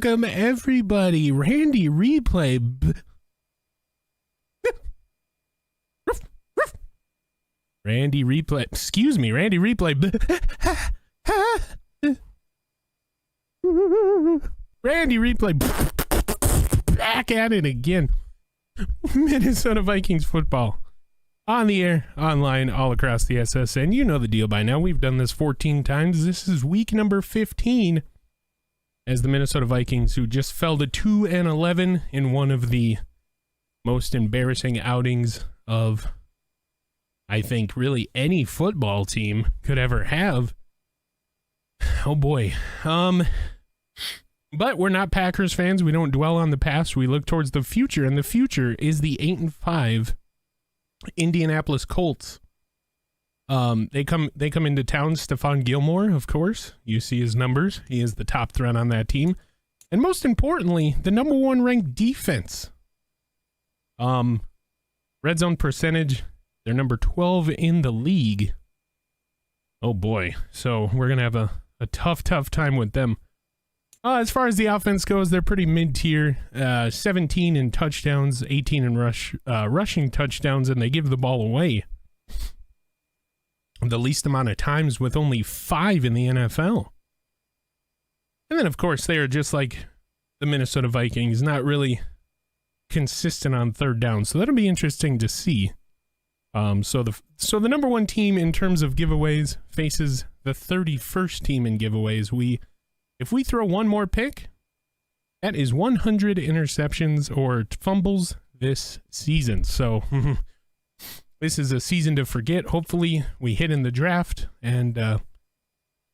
Welcome everybody. Randy Replay. Randy Replay. Excuse me, Randy Replay. Randy Replay. Back at it again. Minnesota Vikings football. On the air, online, all across the SSN. You know the deal by now. We've done this 14 times. This is week number 15 as the Minnesota Vikings, who just fell to 2-11 in one of the most embarrassing outings of, I think, really any football team could ever have. Oh boy. But we're not Packers fans. We don't dwell on the past. We look towards the future, and the future is the 8-5 Indianapolis Colts. They come into town. Stephon Gilmore, of course. You see his numbers. He is the top threat on that team. And most importantly, the number one ranked defense. Red zone percentage, they're number 12 in the league. Oh boy. So we're going to have a tough time with them. As far as the offense goes, they're pretty mid-tier. 17 in touchdowns, 18 in rushing touchdowns, and they give the ball away the least amount of times, with only 5 in the NFL. And then, of course, they are just like the Minnesota Vikings, not really consistent on third down. So that'll be interesting to see. So the number one team in terms of giveaways faces the 31st team in giveaways. If we throw one more pick, that is 100 interceptions or fumbles this season. So this is a season to forget. Hopefully we hit in the draft and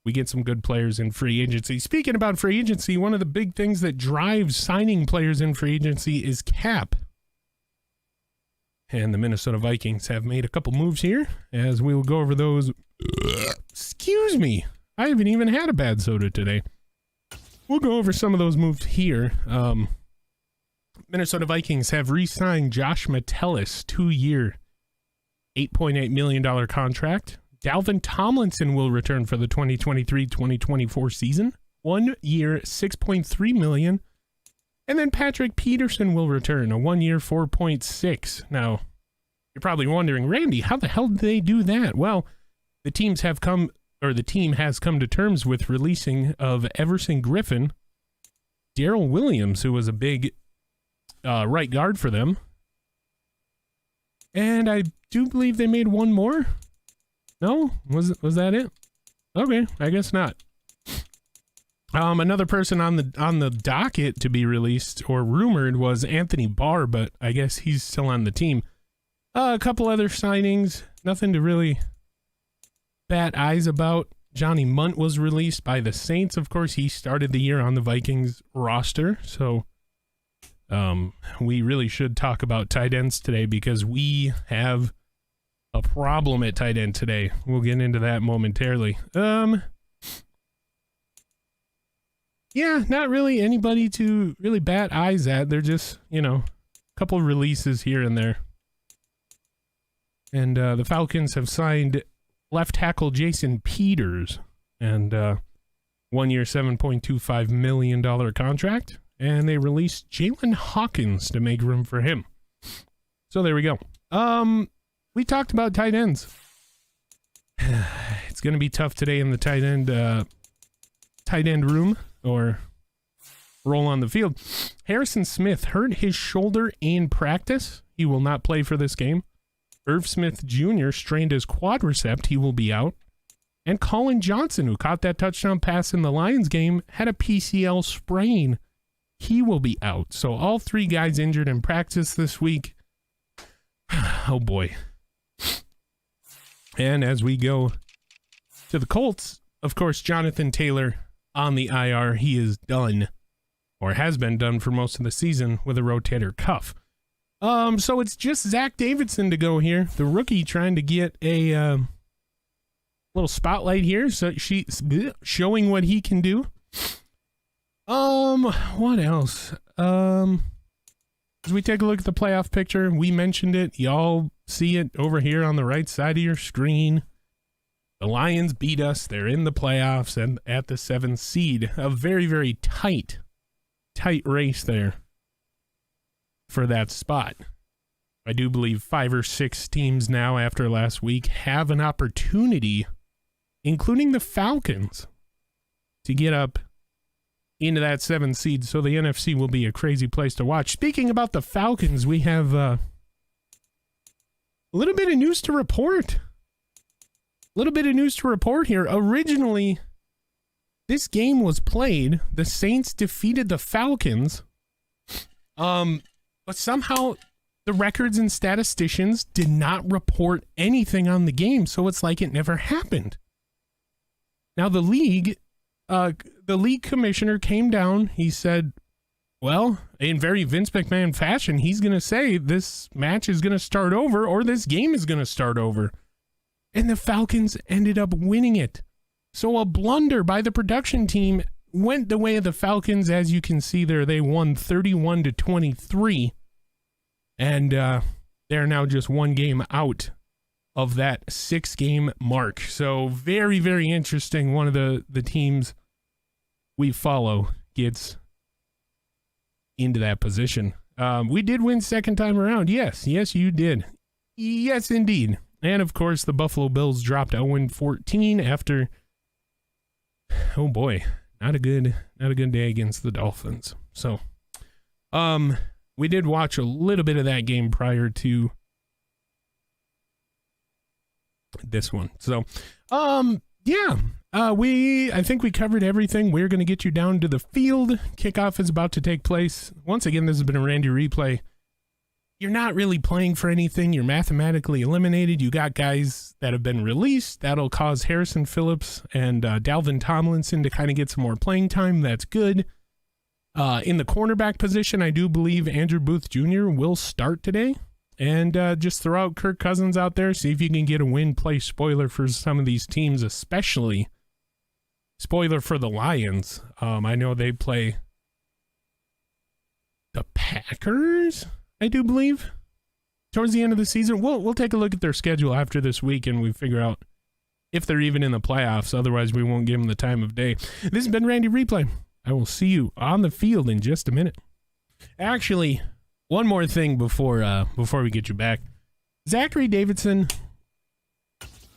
we get some good players in free agency. Speaking about free agency, one of the big things that drives signing players in free agency is cap. And the Minnesota Vikings have made a couple moves here, as we will go over those. Excuse me. I haven't even had a bad soda today. We'll go over some of those moves here. Minnesota Vikings have re-signed Josh Metellus, 2-year, $8.8 million contract. Dalvin Tomlinson will return for the 2023-2024 season. 1 year, $6.3 million. And then Patrick Peterson will return, a 1 year, $4.6. Now, you're probably wondering, Randy, how the hell did they do that? Well, the team has come to terms with releasing of Everson Griffin, Darrell Williams, who was a big right guard for them. And I do believe they made one more. No? Was that it? Okay, I guess not. Another person on the docket to be released or rumored was Anthony Barr, but I guess he's still on the team. A couple other signings, nothing to really bat eyes about. Johnny Munt was released by the Saints. Of course, he started the year on the Vikings roster, so we really should talk about tight ends today because we have a problem at tight end today. We'll get into that momentarily. Yeah, not really anybody to really bat eyes at. They're just, a couple releases here and there. And the Falcons have signed left tackle Jason Peters, and 1 year, $7.25 million contract. And they released Jalen Hawkins to make room for him. So there we go. We talked about tight ends. It's going to be tough today in the tight end room or role on the field. Harrison Smith hurt his shoulder in practice. He will not play for this game. Irv Smith Jr. strained his quadricep. He will be out. And Colin Johnson, who caught that touchdown pass in the Lions game, had a PCL sprain. He will be out. So all 3 guys injured in practice this week. Oh boy. And as we go to the Colts, of course, Jonathan Taylor on the IR. He is done, or has been done for most of the season, with a rotator cuff. So it's just Zach Davidson to go here, the rookie, trying to get a little spotlight here. So she's showing what he can do. What else? As we take a look at the playoff picture, we mentioned it. Y'all see it over here on the right side of your screen. The Lions beat us. They're in the playoffs and at the 7th seed. A very, very tight tight race there for that spot. I do believe 5 or 6 teams now after last week have an opportunity, including the Falcons, to get up into that 7th seed. So the NFC will be a crazy place to watch. Speaking about the Falcons, we have a little bit of news to report. Here. Originally, this game was played. The Saints defeated the Falcons. But somehow the records and statisticians did not report anything on the game, so it's like it never happened. Now the league commissioner came down. He said, well, in very Vince McMahon fashion, he's going to say this match is going to start over or this game is going to start over. And the Falcons ended up winning it. So a blunder by the production team went the way of the Falcons. As you can see there, they won 31-23. And they're now just one game out of that 6-game mark. So very, very interesting. One of the teams we follow gets into that position. We did win second time around. Yes, you did. Yes, indeed. And of course, the Buffalo Bills dropped 0-14 after, oh boy, not a good day against the Dolphins. So, we did watch a little bit of that game prior to this one. So, yeah, I think we covered everything. We're going to get you down to the field. Kickoff is about to take place. Once again, this has been a Randy replay. You're not really playing for anything. You're mathematically eliminated. You got guys that have been released. That'll cause Harrison Phillips and Dalvin Tomlinson to kind of get some more playing time. That's good. In the cornerback position, I do believe Andrew Booth Jr. will start today. And just throw out Kirk Cousins out there. See if you can get a win. Play spoiler for some of these teams, especially spoiler for the Lions. I know they play the Packers, I do believe, towards the end of the season. We'll take a look at their schedule after this week and we figure out if they're even in the playoffs. Otherwise, we won't give them the time of day. This has been Randy Replay. I will see you on the field in just a minute. Actually, one more thing before we get you back. Zachary Davidson,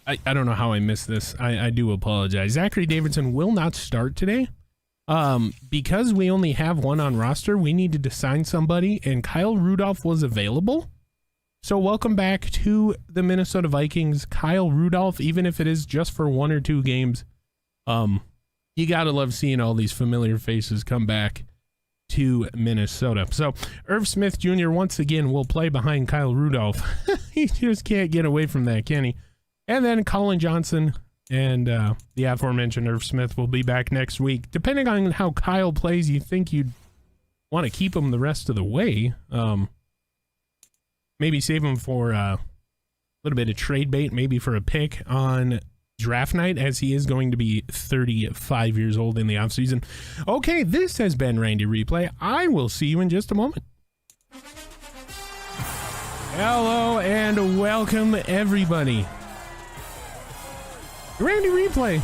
I don't know how I missed this. I do apologize. Zachary Davidson will not start today. Because we only have one on roster, we needed to sign somebody, and Kyle Rudolph was available. So welcome back to the Minnesota Vikings, Kyle Rudolph, even if it is just for 1 or 2 games. You gotta love seeing all these familiar faces come back to Minnesota. So Irv Smith Jr. once again will play behind Kyle Rudolph. He just can't get away from that, can he? And then Colin Johnson and the aforementioned Irv Smith will be back next week. Depending on how Kyle plays, you think you'd want to keep him the rest of the way. Maybe save him for a little bit of trade bait, maybe for a pick on draft night, as he is going to be 35 years old in the offseason. Okay, this has been Randy Replay. I will see you in just a moment. Hello and welcome, everybody. Randy Replay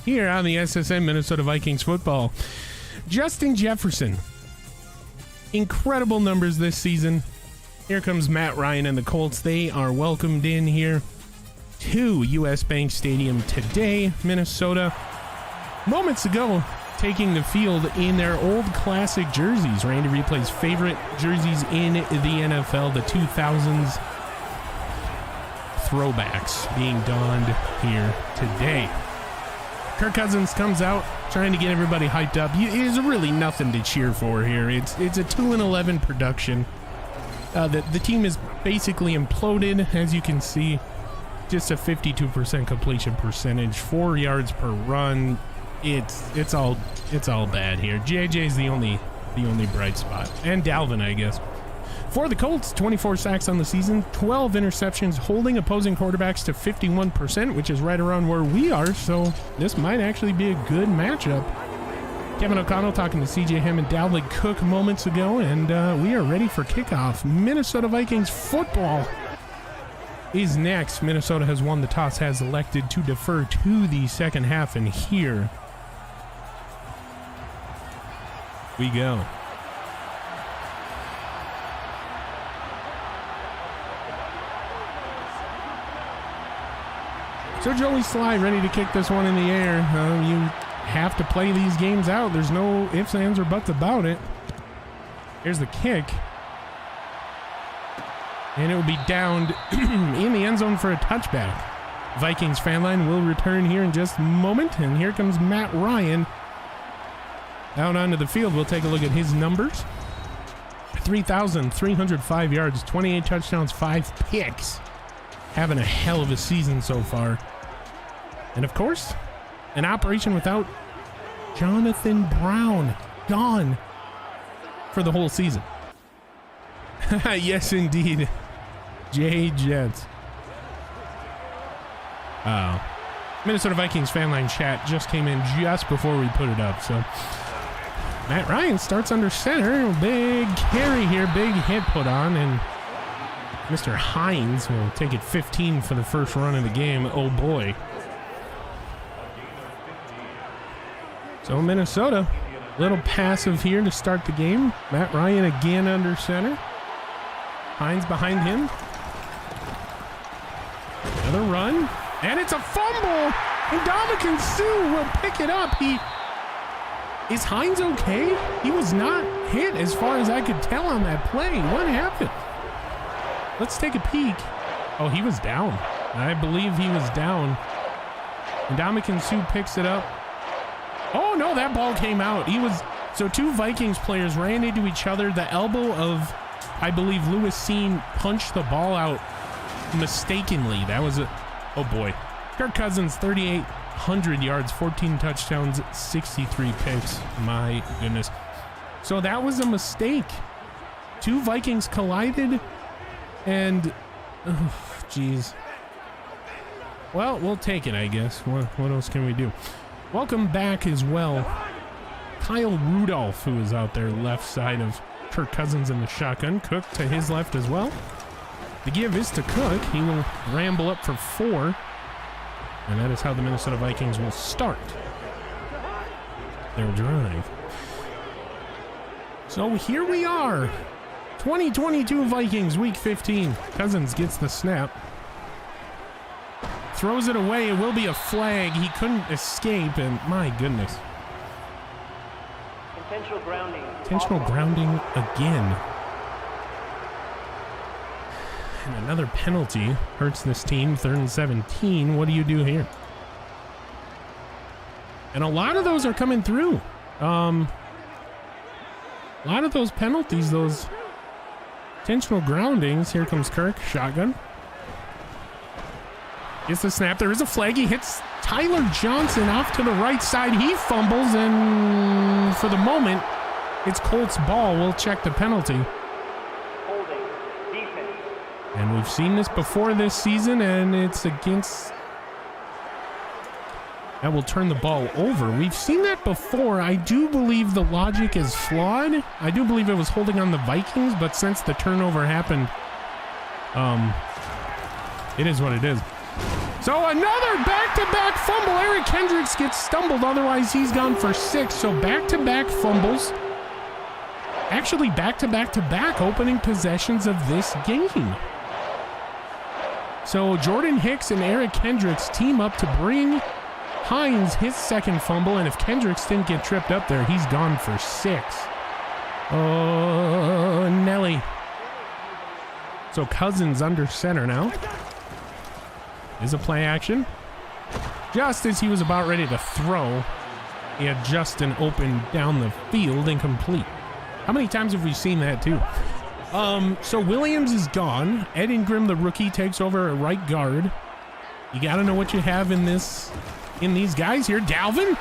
here on the SSN Minnesota Vikings football. Justin Jefferson, incredible numbers this season. Here comes Matt Ryan and the Colts. They are welcomed in here to US Bank Stadium today. Minnesota, moments ago, taking the field in their old classic jerseys. Randy Replay's favorite jerseys in the NFL, the 2000s throwbacks being donned here today. Kirk Cousins comes out trying to get everybody hyped up. It is really nothing to cheer for here. It's a 2-11 production. The team is basically imploded, as you can see. Just a 52% completion percentage, 4 yards per run. It's all bad here. JJ's the only bright spot, and Dalvin, I guess. For the Colts, 24 sacks on the season, 12 interceptions, holding opposing quarterbacks to 51%, which is right around where we are, so this might actually be a good matchup. Kevin O'Connell talking to CJ Ham and Dalvin Cook moments ago, and we are ready for kickoff. Minnesota Vikings football is next. Minnesota has won the toss, has elected to defer to the second half, and here we go. So Joey Sly ready to kick this one in the air. You have to play these games out. There's no ifs, ands, or buts about it. Here's the kick. And it will be downed in the end zone for a touchback. Vikings fan line will return here in just a moment. And here comes Matt Ryan out onto the field. We'll take a look at his numbers. 3,305 yards, 28 touchdowns, 5 picks. Having a hell of a season so far. And of course, an operation without Jonathan Brown. Gone for the whole season. Yes, indeed. Jay Jets. Minnesota Vikings fan line chat just came in just before we put it up. So Matt Ryan starts under center. Big carry here. Big hit put on. And Mr. Hines will take it 15 for the first run of the game. Oh, boy. So Minnesota, little passive here to start the game. Matt Ryan again under center. Hines behind him. Another run. And it's a fumble. And Ndamukong Suh will pick it up. Is Hines okay? He was not hit as far as I could tell on that play. What happened? Let's take a peek. Oh, he was down. I believe he was down. And Ndamukong Suh picks it up. Oh, no, that ball came out. So two Vikings players ran into each other. The elbow of, I believe, Lewis Seen punched the ball out mistakenly. That was oh boy. Kirk Cousins, 3,800 yards, 14 touchdowns, 63 picks. My goodness. So that was a mistake. Two Vikings collided and, geez. Well, we'll take it, I guess. What else can we do? Welcome back as well, Kyle Rudolph, who is out there left side of Kirk Cousins in the shotgun. Cook to his left as well. The give is to Cook. He will ramble up for 4. And that is how the Minnesota Vikings will start their drive. So here we are. 2022 Vikings, week 15. Cousins gets the snap. Throws it away. It will be a flag. He couldn't escape, and my goodness. Intentional grounding. Intentional grounding again. And another penalty hurts this team. 3rd and 17. What do you do here? And a lot of those are coming through. A lot of those penalties, those intentional groundings. Here comes Kirk. Shotgun. Gets the snap. There is a flag. He hits Tyler Johnson off to the right side. He fumbles, and for the moment, it's Colts ball. We'll check the penalty. Holding. Defense. And we've seen this before this season, and it's against... That will turn the ball over. We've seen that before. I do believe the logic is flawed. I do believe it was holding on the Vikings, but since the turnover happened, it is what it is. So another back-to-back fumble. Eric Kendricks gets stumbled. Otherwise, he's gone for 6. So back-to-back fumbles. Actually, back-to-back-to-back opening possessions of this game. So Jordan Hicks and Eric Kendricks team up to bring Hines his second fumble. And if Kendricks didn't get tripped up there, he's gone for 6. Oh, Nelly. So Cousins under center now. Is a play action. Just as he was about ready to throw, he had Justin open down the field, incomplete. How many times have we seen that too? So Williams is gone. Ed Ingram, the rookie, takes over at right guard. You got to know what you have in these guys here. Dalvin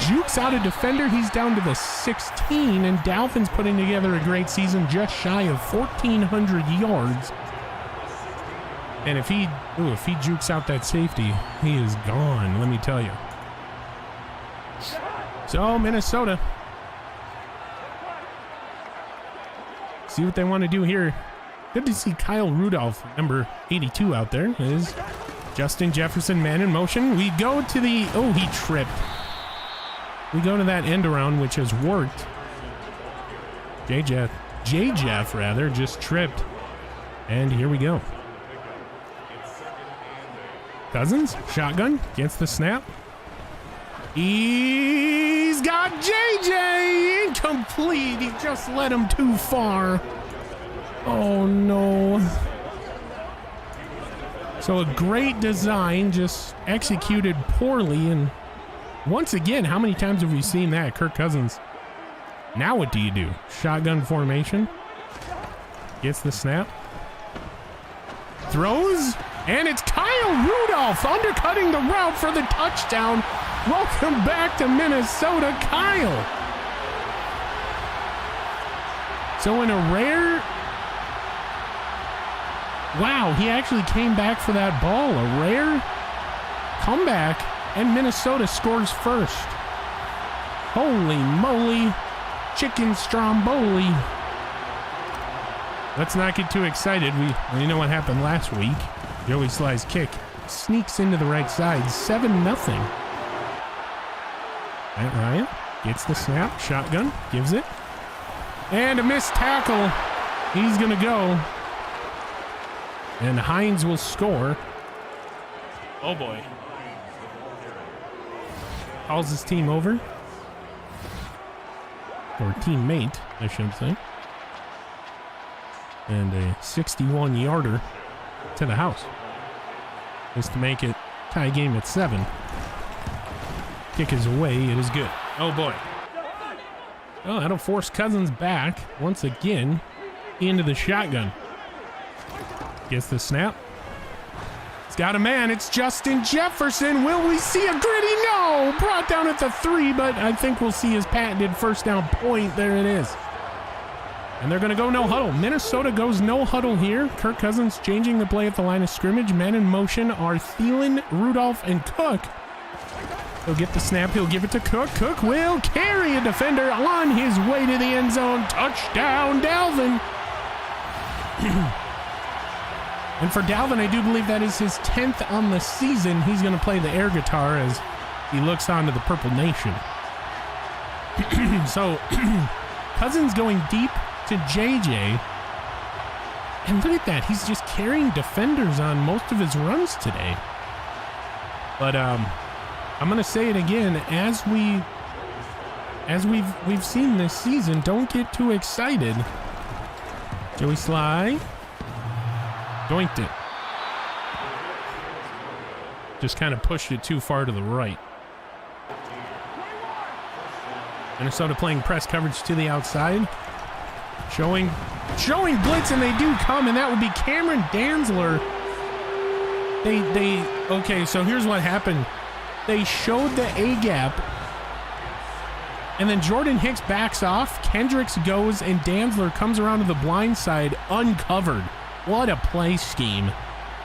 jukes out a defender. He's down to the 16, and Dalvin's putting together a great season, just shy of 1,400 yards. And if he jukes out that safety, he is gone, let me tell you. So, Minnesota. See what they want to do here. Good to see Kyle Rudolph, number 82, out there. Is Justin Jefferson man in motion. We go to the... Oh, he tripped. we go to that end around, which has worked. J-Jeff rather, just tripped. And here we go. Cousins, shotgun, gets the snap. He's got JJ, incomplete. He just led him too far. Oh no. So a great design, just executed poorly. And once again, how many times have we seen that? Kirk Cousins. Now what do you do? Shotgun formation. Gets the snap. Throws. And it's Kyle Rudolph undercutting the route for the touchdown. Welcome back to Minnesota, Kyle. So in a rare... Wow, he actually came back for that ball. A rare comeback, and Minnesota scores first. Holy moly. Chicken stromboli. Let's not get too excited. We know what happened last week. Joey Sly's kick sneaks into the right side. 7-0. Matt Ryan gets the snap. Shotgun. Gives it. And a missed tackle. He's going to go. And Hines will score. Oh boy. Calls his team over. Or teammate, I should say. And a 61-yarder to the house. Just to make it tie game at 7. Kick is away. It is good. Oh boy. Oh, that'll force Cousins back once again into the shotgun. Gets the snap. It's got a man. It's Justin Jefferson. Will we see a gritty? No! Brought down at the 3, but I think we'll see his patented first down point. There it is. And they're going to go no huddle. Minnesota goes no huddle here. Kirk Cousins changing the play at the line of scrimmage. Men in motion are Thielen, Rudolph, and Cook. He'll get the snap. He'll give it to Cook. Cook will carry a defender on his way to the end zone. Touchdown, Dalvin. And for Dalvin, I do believe that is his 10th on the season. He's going to play the air guitar as he looks onto the Purple Nation. So, Cousins going deep to JJ. And look at that. He's just carrying defenders on most of his runs today. But I'm going to say it again. As we've seen this season, don't get too excited. Joey Sly. Doinked it. Just kind of pushed it too far to the right. Minnesota playing press coverage to the outside. Showing blitz, and they do come, and that would be Cameron Dantzler. Okay, so here's what happened. They showed the A-gap, and then Jordan Hicks backs off, Kendricks goes, and Dantzler comes around to the blind side uncovered. What a play scheme.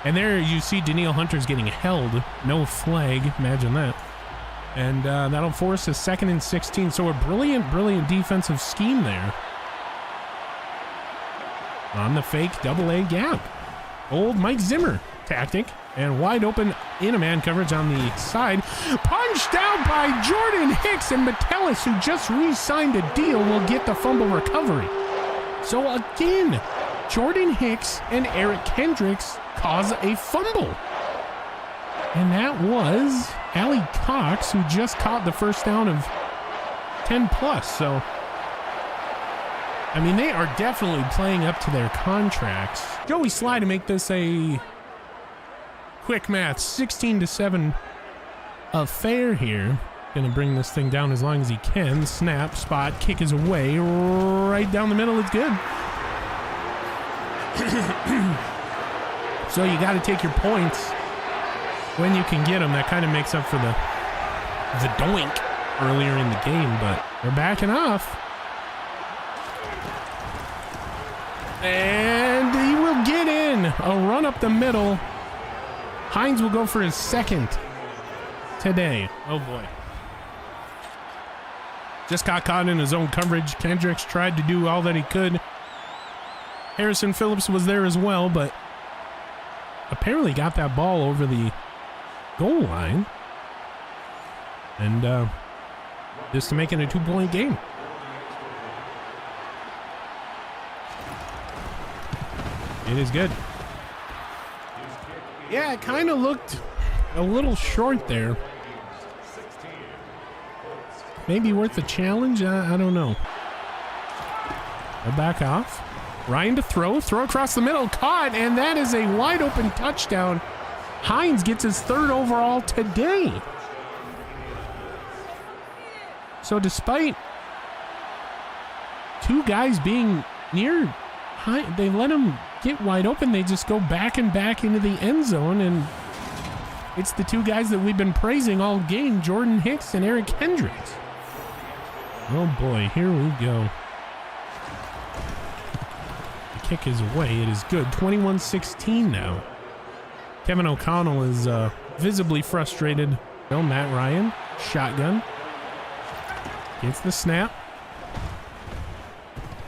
And there you see Danielle Hunter's getting held. No flag. Imagine that. And that'll force a 2nd and 16. So a brilliant defensive scheme there. On the fake double-A gap. Old Mike Zimmer tactic. And wide open in a man coverage on the side. Punched out by Jordan Hicks, and Metellus, who just re-signed a deal, will get the fumble recovery. So again, Jordan Hicks and Eric Kendricks cause a fumble. And that was Allie Cox, who just caught the first down of 10 plus. So, I mean, they are definitely playing up to their contracts. Joey Sly to make this a quick math, 16-7 affair here. Gonna bring this thing down as long as he can. Snap, spot, kick is away, right down the middle. It's good. So you got to take your points when you can get them. That kind of makes up for the doink earlier in the game, but they're backing off. And he will get in. A run up the middle. Hines will go for his 2nd today. Oh boy. Just got caught in his own coverage. Kendricks tried to do all that he could. Harrison Phillips was there as well, but apparently got that ball over the goal line. And just to make it a 2-point game. It is good. Yeah, it kind of looked a little short there. Maybe worth a challenge? I don't know. They'll back off. Ryan to throw across the middle, caught, and that is a wide open touchdown. Hines gets his 3rd overall today. So despite 2 guys being near, they let him get wide open. They just go back and back into the end zone, and it's the 2 guys that we've been praising all game, Jordan Hicks and Eric Hendricks. Oh boy, here we go. The kick is away. It is good. 21-16 now. Kevin O'Connell is visibly frustrated. No, Matt Ryan, shotgun. Gets the snap.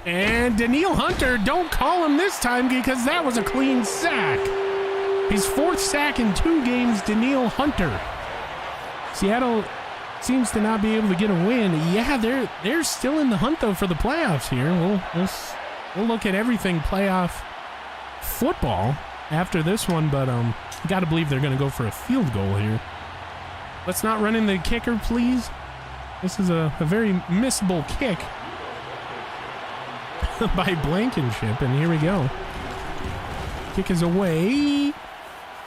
And Daniil Hunter, don't call him this time because that was a clean sack. His 4th sack in 2 games, Daniil Hunter. Seattle seems to not be able to get a win. Yeah, they're still in the hunt though for the playoffs here. We'll look at everything playoff football after this one, but got to believe they're going to go for a field goal here. Let's not run in the kicker, please. This is a very missable kick by Blankenship, and here we go. Kick is away.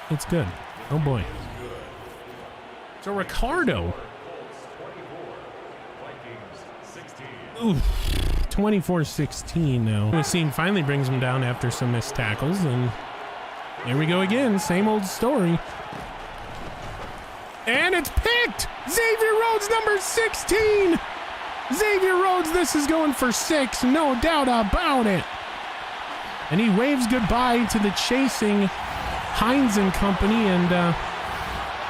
It's good. Oh boy. So Ricardo. Ooh, 24-16 now. Wasim finally brings him down after some missed tackles, and there we go again. Same old story. And it's picked! Xavier Rhodes, number 16! Xavier Rhodes, this is going for 6, no doubt about it. And he waves goodbye to the chasing Hines and company, and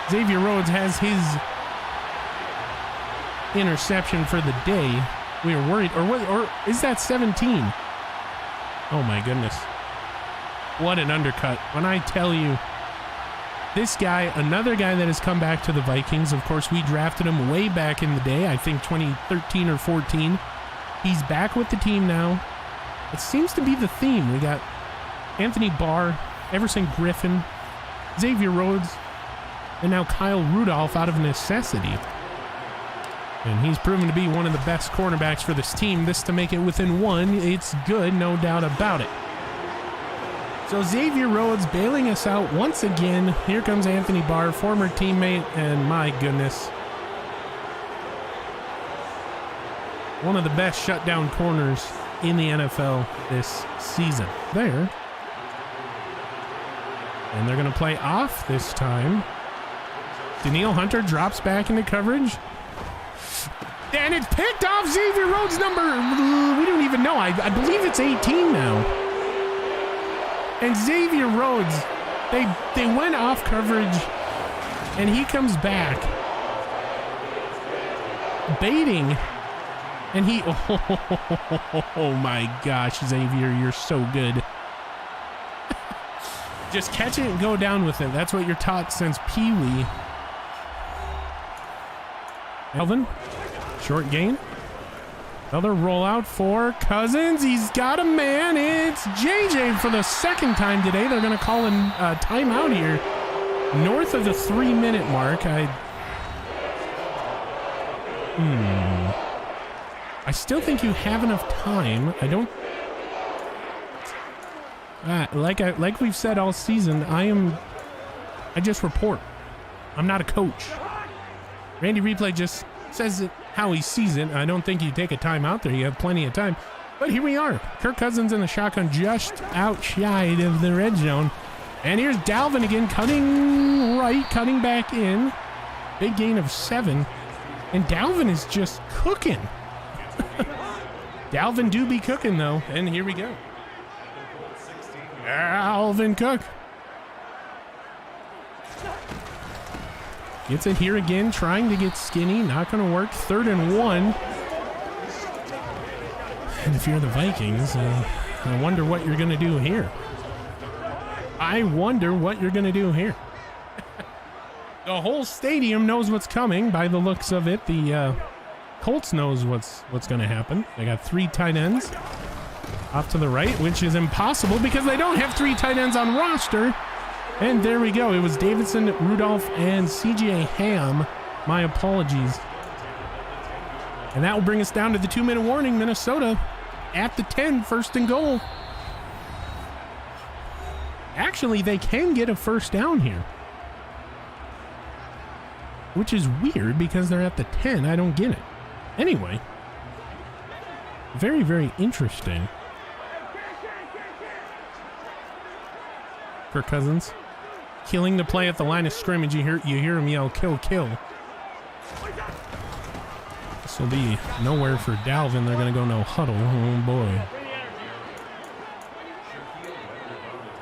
Xavier Rhodes has his interception for the day. We were worried, or is that 17? Oh my goodness. What an undercut. When I tell you, this guy, another guy that has come back to the Vikings. Of course, we drafted him way back in the day, I think 2013 or 14. He's back with the team now. It seems to be the theme. We got Anthony Barr, Everson Griffin, Xavier Rhodes, and now Kyle Rudolph out of necessity. And he's proven to be one of the best cornerbacks for this team. This to make it within 1. It's good, no doubt about it. So Xavier Rhodes bailing us out once again. Here comes Anthony Barr, former teammate, and my goodness. One of the best shutdown corners in the NFL this season. There. And they're going to play off this time. Daniil Hunter drops back into coverage. And it's picked off. Xavier Rhodes number, we don't even know. I believe it's 18 now. And Xavier Rhodes, they went off coverage, and he comes back, baiting, and he, oh my gosh, Xavier, you're so good. Just catch it and go down with it. That's what you're taught since Pee Wee. Alvin, short gain. Another rollout for Cousins. He's got a man. It's JJ for the 2nd time today. They're going to call in timeout here. North of the 3-minute mark. I still think you have enough time. I don't. Like we've said all season, I just report. I'm not a coach. Randy Replay just says it how he sees it. I don't think you take a timeout there. You have plenty of time. But here we are. Kirk Cousins in the shotgun just outside of the red zone. And here's Dalvin again, cutting right, cutting back in. Big gain of 7. And Dalvin is just cooking. Dalvin do be cooking, though. And here we go. Alvin Cook. Gets it here again, trying to get skinny. Not going to work. 3rd and 1. And if you're the Vikings, I wonder what you're going to do here. I wonder what you're going to do here. The whole stadium knows what's coming by the looks of it. The Colts knows what's going to happen. They got 3 tight ends off to the right, which is impossible because they don't have 3 tight ends on roster. And there we go. It was Davidson, Rudolph, and CJ Ham. My apologies. And that will bring us down to the 2-minute warning. Minnesota at the 10, first and goal. Actually, they can get a first down here, which is weird because they're at the 10. I don't get it. Anyway, very, very interesting. Kirk Cousins killing the play at the line of scrimmage. You hear him yell, kill, kill. This will be nowhere for Dalvin. They're going to go no huddle. Oh, boy.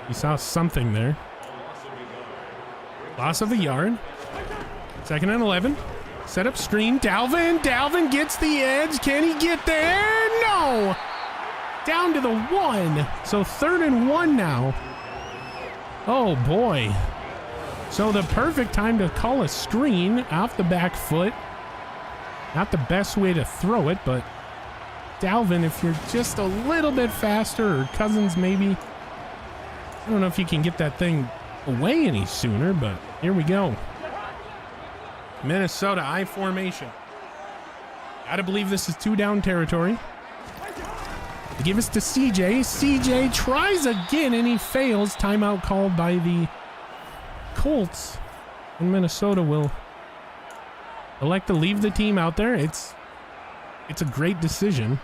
You saw something there. Loss of a yard. 2nd and 11. Set up screen. Dalvin. Dalvin gets the edge. Can he get there? No. Down to the 1. So 3rd and 1 now. Oh, boy. So the perfect time to call a screen off the back foot. Not the best way to throw it, but Dalvin, if you're just a little bit faster, or Cousins maybe. I don't know if you can get that thing away any sooner, but here we go. Minnesota I formation. Gotta believe this is 2-down territory. They give us to CJ. CJ tries again and he fails. Timeout called by the Colts. And Minnesota will elect to leave the team out there. It's a great decision.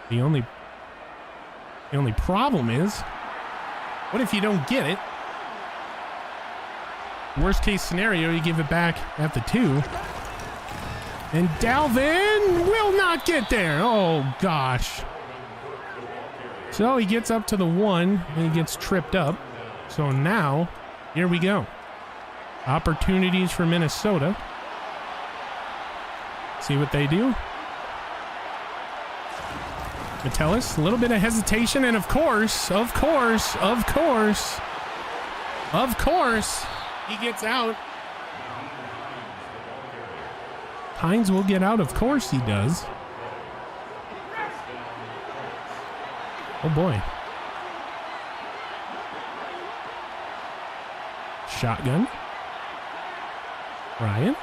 The only problem is, what if you don't get it? Worst case scenario, you give it back at the 2. And Dalvin will not get there. Oh, gosh. So he gets up to the 1 and he gets tripped up. So now, here we go. Opportunities for Minnesota. See what they do. Metellus, a little bit of hesitation, and of course, he gets out. Hines will get out, of course he does. Oh boy. Shotgun. Ryan.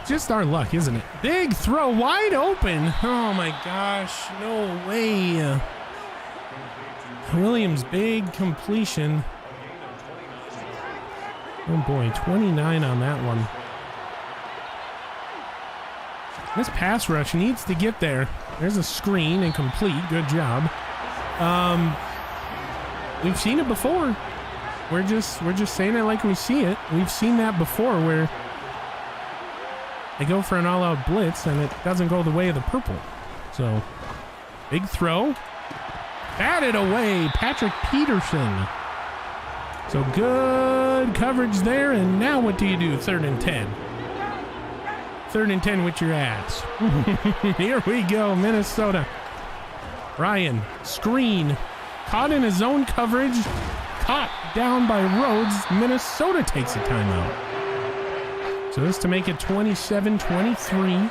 Just our luck, isn't it? Big throw, wide open. Oh my gosh, no way. Williams, big completion. Oh boy, 29 on that one. This pass rush needs to get there. There's a screen and complete. Good job. We've seen it before. We're just saying it like we see it. We've seen that before where they go for an all-out blitz and it doesn't go the way of the purple. So, big throw. Batted away, Patrick Peterson. So good coverage there, and now what do you do? 3rd and 10. 3rd and 10 with your ass. Here we go, Minnesota. Ryan, screen. Caught in his own coverage. Caught down by Rhodes. Minnesota takes a timeout. So this to make it 27-23.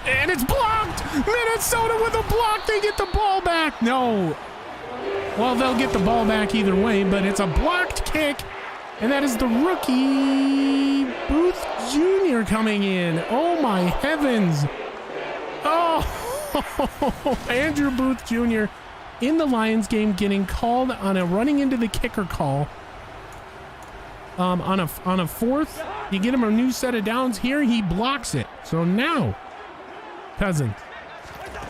And it's blocked! Minnesota with a block. They get the ball back. No. Well, they'll get the ball back either way, but it's a blocked kick. And that is the rookie Booth Jr. coming in. Oh, my heavens. Oh, Andrew Booth Jr. in the Lions game getting called on a running into the kicker call. On a 4th, you get him a new set of downs. Here, he blocks it. So now, Cousins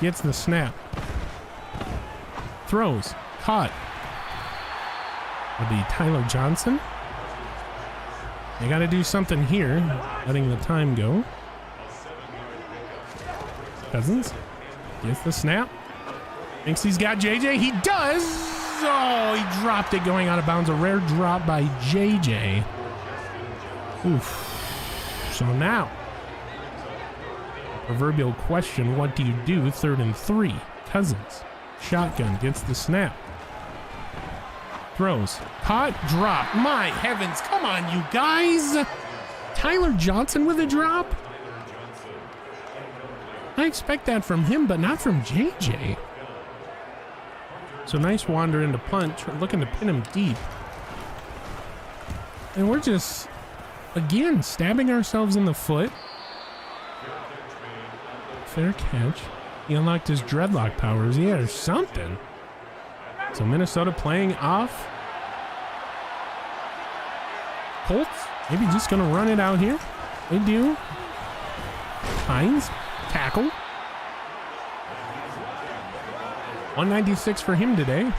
gets the snap. Throws. Caught. Would be Tyler Johnson. They got to do something here. Letting the time go. Cousins gets the snap. Thinks he's got JJ. He does. Oh, he dropped it going out of bounds. A rare drop by JJ. Oof. So now, proverbial question, what do you do? 3rd and 3. Cousins. Shotgun gets the snap. Throws. Caught. Drop. My heavens. Come on, you guys. Tyler Johnson with a drop? I expect that from him, but not from JJ. So nice wander into punt. Looking to pin him deep. And we're just, again, stabbing ourselves in the foot. Fair catch. He unlocked his dreadlock powers. Yeah, or something. So Minnesota playing off. Colts, maybe just going to run it out here. They do. Hines, tackle. 196 for him today.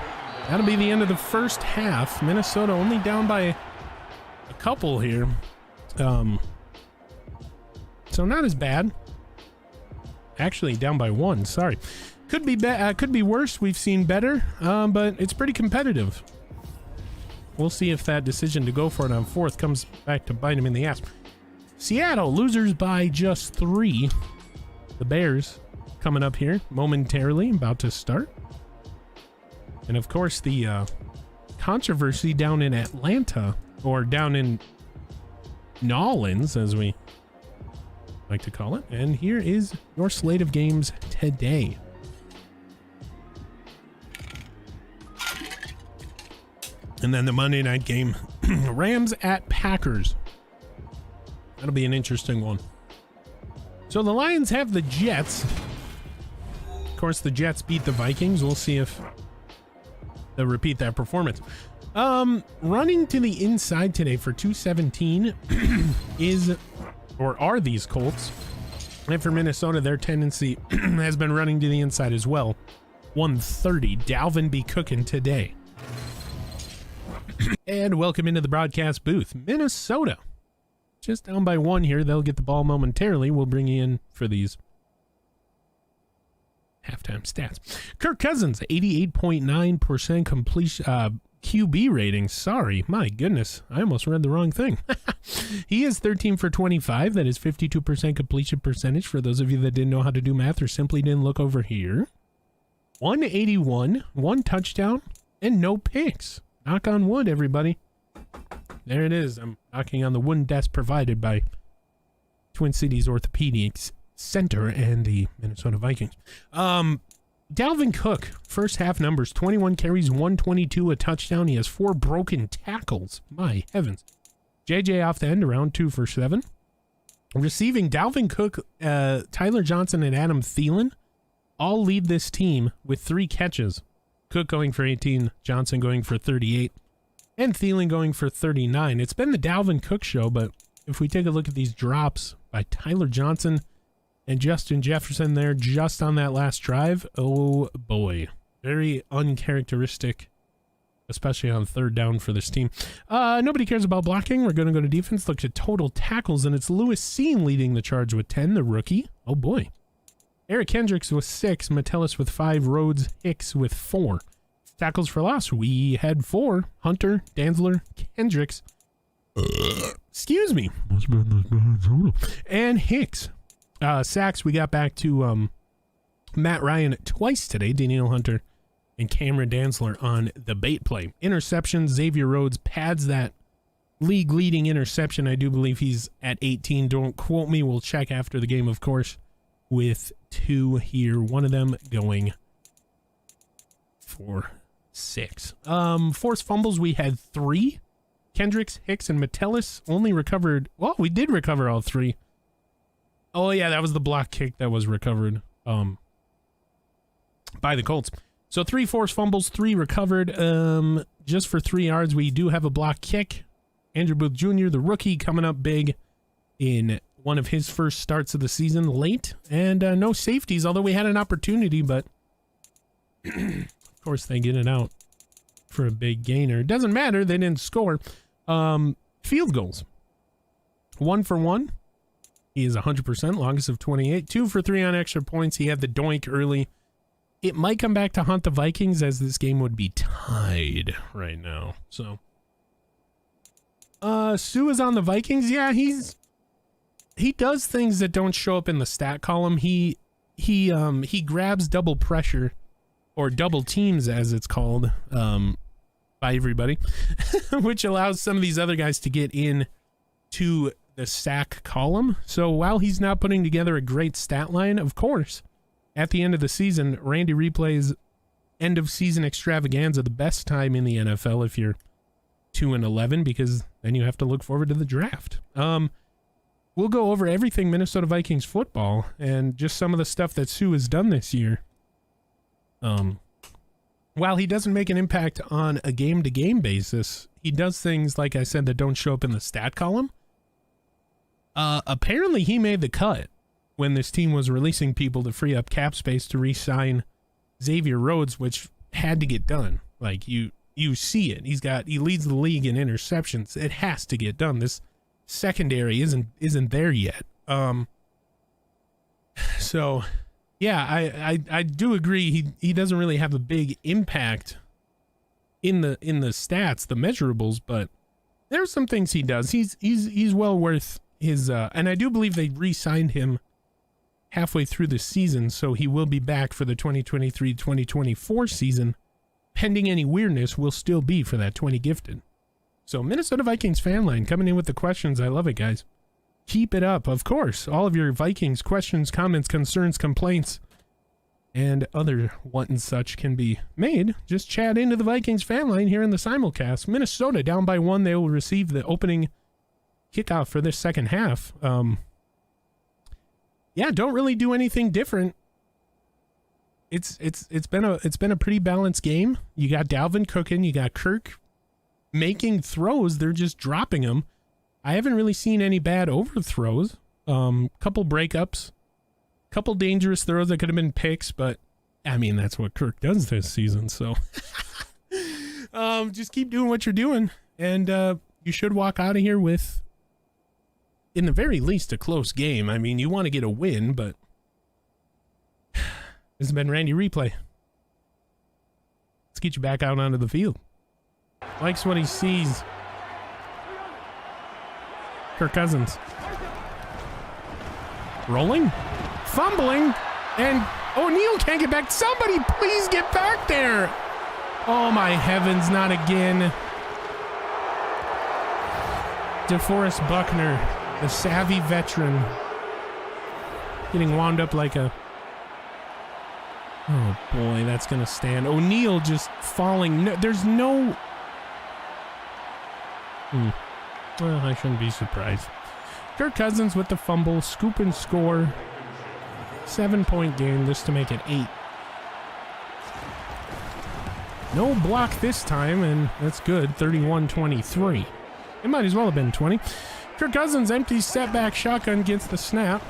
That'll be the end of the first half. Minnesota only down by a couple here. So not as bad. Actually down by one, sorry. Could be worse. We've seen better, but it's pretty competitive. We'll see if that decision to go for it on fourth comes back to bite him in the ass. Seattle, losers by just 3. The Bears coming up here momentarily, about to start. And of course, the controversy down in Atlanta, or down in Nolans, as we like to call it. And here is your slate of games today. And then the Monday night game, Rams at Packers. That'll be an interesting one. So the Lions have the Jets. Of course, the Jets beat the Vikings. We'll see if they'll repeat that performance. Running to the inside today for 217 are these Colts. And for Minnesota, their tendency has been running to the inside as well. 130. Dalvin be cooking today. And welcome into the broadcast booth. Minnesota just down by 1 here. They'll get the ball momentarily. We'll bring you in for these halftime stats. Kirk Cousins, 88.9% completion QB rating. Sorry, my goodness, I almost read the wrong thing. He is 13 for 25. That is 52% completion percentage. For those of you that didn't know how to do math or simply didn't look over here. 181, 1 touchdown, and no picks. Knock on wood, everybody. There it is. I'm knocking on the wooden desk provided by Twin Cities Orthopedics Center and the Minnesota Vikings. Dalvin Cook, first half numbers, 21 carries, 122, a touchdown. He has 4 broken tackles. My heavens. JJ off the end around 2 for 7. Receiving, Dalvin Cook, Tyler Johnson, and Adam Thielen all lead this team with 3 catches. Cook going for 18, Johnson going for 38, and Thielen going for 39. It's been the Dalvin Cook show, but if we take a look at these drops by Tyler Johnson and Justin Jefferson there just on that last drive, oh boy. Very uncharacteristic, especially on 3rd down for this team. Nobody cares about blocking. We're going to go to defense, look at total tackles, and it's Lewis Seen leading the charge with 10, the rookie. Oh boy. Eric Kendricks with 6, Metellus with 5, Rhodes Hicks with 4. Tackles for loss, we had 4, Hunter, Danzler, Kendricks, excuse me, and Hicks. Sacks, we got back to Matt Ryan twice today, Daniel Hunter and Cameron Danzler on the bait play. Interceptions, Xavier Rhodes pads that league-leading interception. I do believe he's at 18. Don't quote me. We'll check after the game, of course, with 2 here. One of them going for 6. Forced fumbles, we had 3. Kendricks, Hicks, and Metellus only recovered. Well, we did recover all 3. Oh, yeah, that was the block kick that was recovered by the Colts. So 3 forced fumbles, 3 recovered. Just for 3 yards, we do have a block kick. Andrew Booth Jr., the rookie, coming up big in one of his first starts of the season, late. And no safeties, although we had an opportunity, but of course they get it out for a big gainer. It doesn't matter, they didn't score. Field goals. 1 for 1. He is 100%, longest of 28. 2 for 3 on extra points. He had the doink early. It might come back to haunt the Vikings, as this game would be tied right now. So, Sue is on the Vikings. Yeah, he does things that don't show up in the stat column. He grabs double pressure, or double teams as it's called, by everybody, which allows some of these other guys to get in to the sack column. So while he's not putting together a great stat line, of course, at the end of the season, Randy Replay's end of season extravaganza, the best time in the NFL if you're 2-11, because then you have to look forward to the draft. We'll go over everything Minnesota Vikings football and just some of the stuff that Sue has done this year. While he doesn't make an impact on a game-to-game basis, he does things, like I said, that don't show up in the stat column. Apparently he made the cut when this team was releasing people to free up cap space to re-sign Xavier Rhodes, which had to get done. Like, you see it. He leads the league in interceptions. It has to get done. This secondary isn't there yet. So yeah, I do agree he doesn't really have a big impact in the stats, the measurables, but there's some things he does. He's well worth his and I do believe they re-signed him halfway through the season, so he will be back for the 2023-2024 season. Pending any weirdness, will still be for that 20 gifted. So Minnesota Vikings fan line coming in with the questions. I love it, guys. Keep it up. Of course, all of your Vikings questions, comments, concerns, complaints, and other what and such can be made. Just chat into the Vikings fan line here in the simulcast. Minnesota down by 1. They will receive the opening kickoff for this second half. Yeah, don't really do anything different. It's been a pretty balanced game. You got Dalvin cooking, you got Kirk making throws. They're just dropping them. I haven't really seen any bad overthrows. Couple breakups, couple dangerous throws that could have been picks, but I mean, that's what Kirk does this season. So just keep doing what you're doing, and you should walk out of here with, in the very least, a close game. I mean, you want to get a win, but this has been Randy Replay. Let's get you back out onto the field. Likes what he sees. Kirk Cousins. Rolling. Fumbling. And O'Neal can't get back. Somebody please get back there. Oh my heavens, not again. DeForest Buckner, the savvy veteran, getting wound up like a... Oh boy, that's going to stand. O'Neal just falling. No, there's no... Well, I shouldn't be surprised. Kirk Cousins with the fumble, scoop and score. 7-point game, this to make it 8. No block this time, and that's good. 31-23. It might as well have been 20. Kirk Cousins empties setback shotgun, gets the snap.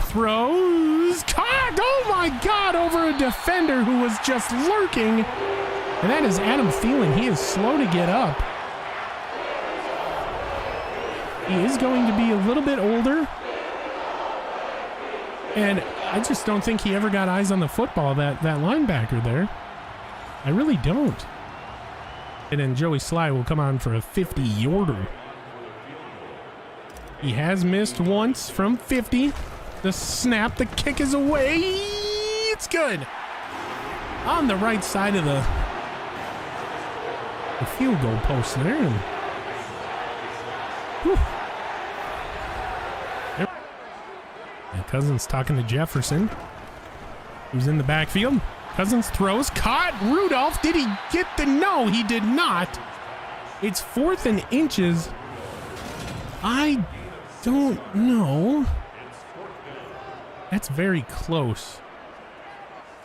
Throws. Caught! Oh my God! Over a defender who was just lurking. And that is Adam Thielen. He is slow to get up. He is going to be a little bit older. And I just don't think he ever got eyes on the football, that linebacker there. I really don't. And then Joey Sly will come on for a 50-yarder. He has missed once from 50. The snap, the kick is away. It's good. On the right side of the field goal post there. And, and Cousins talking to Jefferson, who's in the backfield. Cousins throws, caught. Rudolph, did he get the... No, he did not. It's 4th and inches. I don't know. That's very close.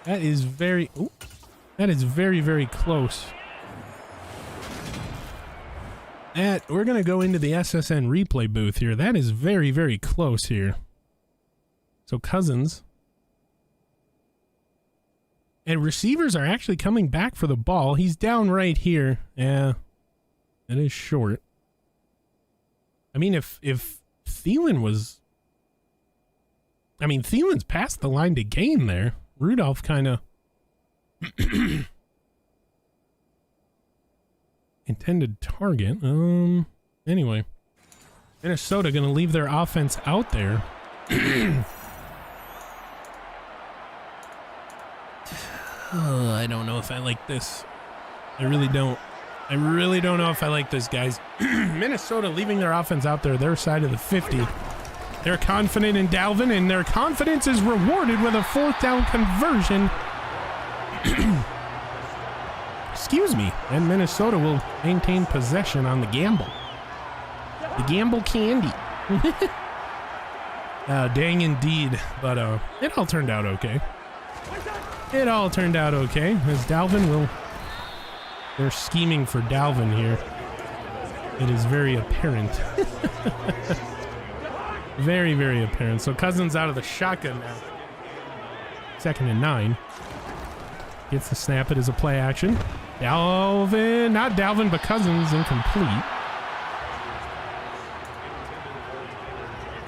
That is very... Ooh, that is very, very close. We're going to go into the SSN replay booth here. That is very, very close here. So Cousins... And receivers are actually coming back for the ball. He's down right here. Yeah, that is short. I mean, if Thielen was... I mean, Thielen's past the line to gain there. Rudolph kind of... intended target. Anyway. Minnesota going to leave their offense out there. I don't know if I like this. I really don't. I really don't know if I like this, guys. Minnesota leaving their offense out there, their side of the 50. They're confident in Dalvin, and their confidence is rewarded with a 4th down conversion. Excuse me. And Minnesota will maintain possession on the gamble. The gamble candy. Dang indeed. But it all turned out okay. It all turned out okay, as Dalvin will... They're scheming for Dalvin here. It is very apparent. Very, very apparent. So Cousins out of the shotgun now. 2nd and 9. Gets the snap. It is a play action. Dalvin, not Dalvin, but Cousins, incomplete.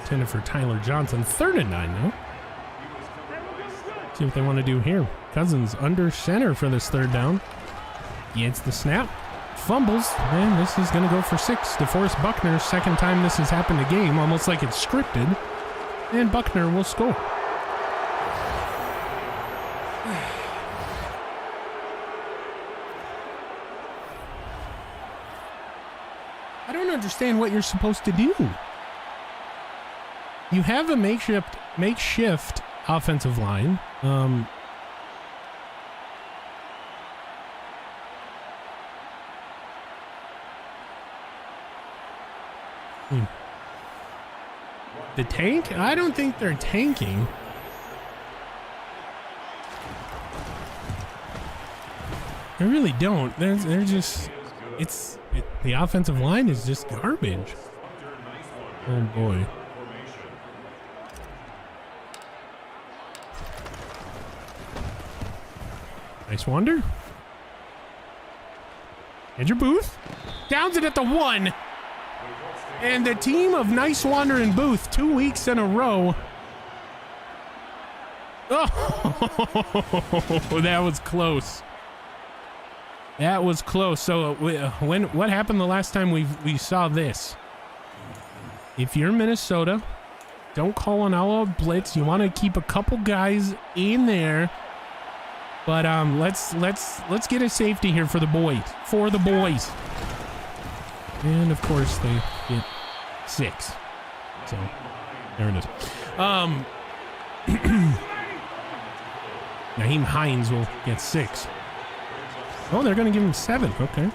Intended for Tyler Johnson. 3rd and 9 now. See what they want to do here. Cousins under center for this 3rd down. Gets the snap. Fumbles. And this is going to go for 6. DeForest Buckner, 2nd time this has happened a game. Almost like it's scripted. And Buckner will score. I don't understand what you're supposed to do. You have a makeshift offensive line. The tank? I don't think they're tanking. I really don't. They're just... the offensive line is just garbage. Oh boy. Nice wander. Andrew Booth downs it at the 1. And the team of Nice Wander and Booth, 2 weeks in a row. Oh, that was close. That was close. So what happened the last time we saw this? If you're Minnesota, don't call an all-out blitz. You want to keep a couple guys in there. But let's get a safety here for the boys. And of course they get 6. So there it is. Naheem Hines will get 6. Oh, they're going to give him 7. Okay.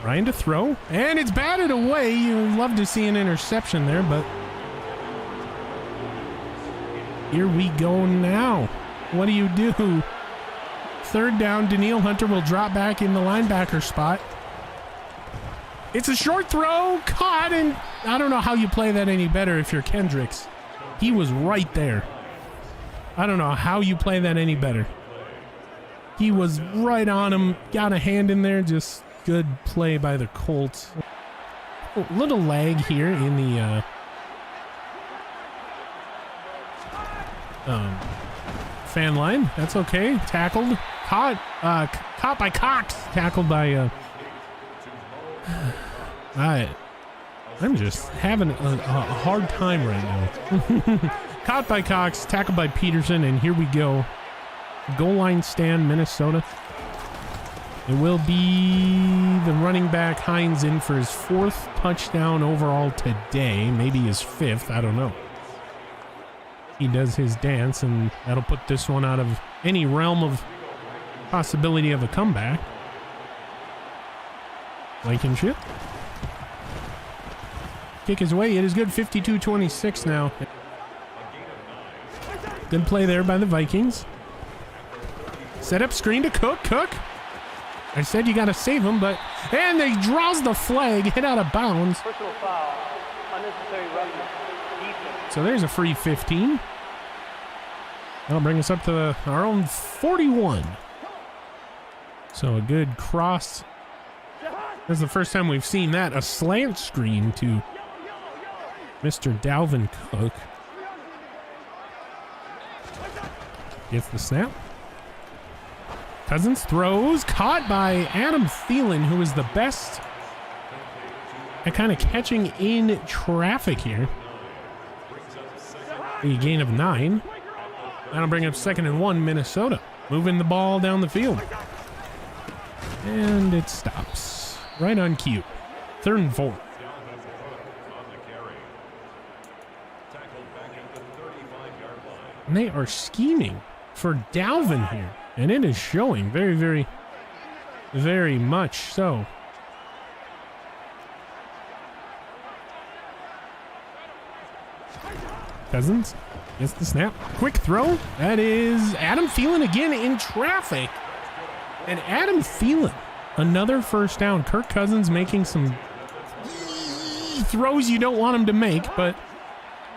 Ryan to throw. And it's batted away. You'd love to see an interception there, but here we go now. What do you do? 3rd down. Daniil Hunter will drop back in the linebacker spot. It's a short throw, caught, and I don't know how you play that any better if you're Kendricks. He was right there. I don't know how you play that any better. He was right on him, got a hand in there, just good play by the Colts. A little lag here in the fan line. That's okay. Tackled, caught by Cox. Tackled by I'm just having a hard time right now. Caught by Cox, tackled by Peterson, and here we go. Goal line stand, Minnesota. It will be the running back Hines in for his 4th touchdown overall today. Maybe his 5th, I don't know. He does his dance, and that'll put this one out of any realm of possibility of a comeback. Blankenship. Kick his way. It is good. 52-26 now. Good play there by the Vikings. Set up screen to Cook. I said you got to save him, but... And he draws the flag. Hit out of bounds. Personal foul. Unnecessary roughness. Defense. So there's a free 15. That'll bring us up to our own 41. So a good cross. This is the first time we've seen that. A slant screen to Mr. Dalvin Cook. Gets the snap. Cousins throws. Caught by Adam Thielen, who is the best at kind of catching in traffic here. A gain of 9. That'll bring up 2nd and 1, Minnesota. Moving the ball down the field. And it stops. Right on cue. 3rd and 4. And they are scheming for Dalvin here. And it is showing very, very, very much so. Cousins gets the snap. Quick throw. That is Adam Thielen again in traffic. And Adam Thielen, another first down. Kirk Cousins making some throws you don't want him to make, but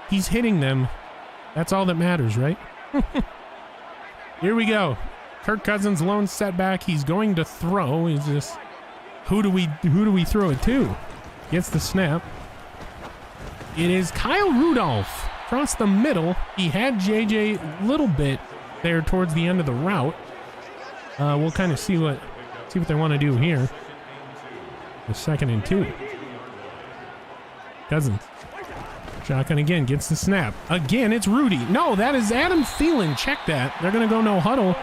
he's hitting them. That's all that matters, right? Here we go. Kirk Cousins lone setback. He's going to throw. He's just, who do we throw it to? Gets the snap. It is Kyle Rudolph across the middle. He had JJ a little bit there towards the end of the route. We'll kind of see what they want to do here. The 2nd and 2. Cousins. Shotgun again, gets the snap. Again, it's Rudy. No, that is Adam Thielen. Check that. They're going to go no huddle.